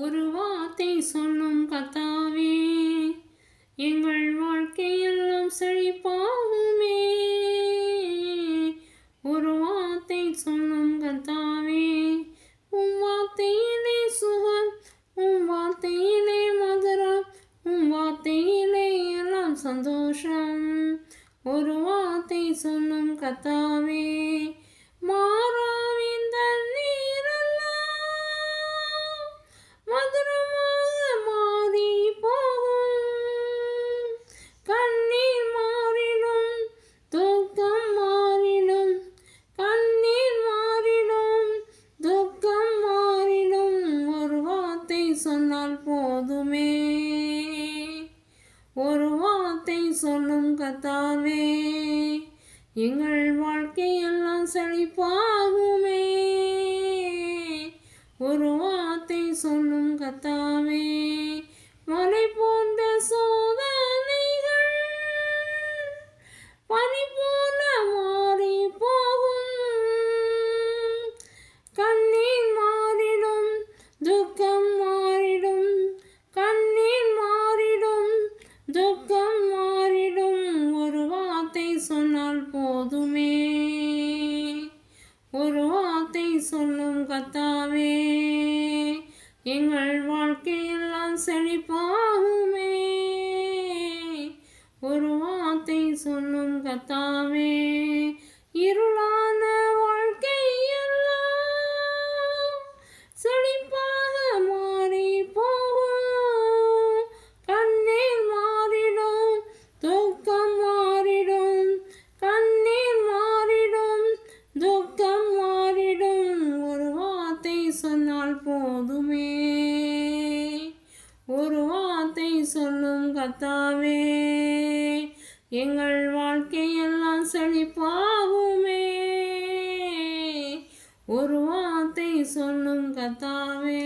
ஒரு வார்த்தை சொல்லும் கர்த்தாவே, எங்கள் வாழ்க்கையெல்லாம் செழிப்பாகுமே. ஒரு வார்த்தை சொல்லும் கர்த்தாவே, உம் வார்த்தையிலே சுகம், உம் வார்த்தையிலே மதுரம், உம் வார்த்தையிலே எல்லாம் சந்தோஷம். ஒரு வார்த்தை சொல்லும் கர்த்தாவே, மாறாவின் தண்ணீரெல்லாம் மதுரமாக மாறி போகும். கண்ணீர் மாறிடும், துக்கம் மாறிடும், கண்ணீர் மாறிடும், துக்கம் மாறிடும். ஒரு வார்த்தை சொன்னால் போதுமே. ஒரு வார்த்தை சொல்லும் கர்த்தாவே, எங்கள் வாழ்க்கையெல்லாம் செழிப்பாகுமே. ஒரு வார்த்தை சொல்லும் கர்த்தாவே, மலை போன்ற சோதனைகள் பனி போல மாறி போகும். கண்ணீர் மாறிடும், துக்கம் மாறிடும், கண்ணீர் மாறிடும், துக்கம் மாறிடும். ஒரு வார்த்தை சொன்னால் போதுமே. ஒரு வார்த்தை சொல்லும் கர்த்தாவே, எங்கள் வாழ்க்கையெல்லாம் செழிப்பாகுமே. ஒரு வார்த்தை சொல்லும் கர்த்தாவே, இருளான வாழ்க்கையெல்லாம் செழிப்பாக மாறி போகும். கண்ணீர் மாறிடும், துக்கம் மாறிடும், கண்ணீர் மாறிடும், துக்கம் மாறிடும். ஒரு வார்த்தை சொன்னால் போதுமே. ஒரு வார்த்தை சொல்லும் கர்த்தாவே, எங்கள் வாழ்க்கையெல்லாம் செழிப்பாகுமே. ஒரு வார்த்தை சொல்லும் கர்த்தாவே.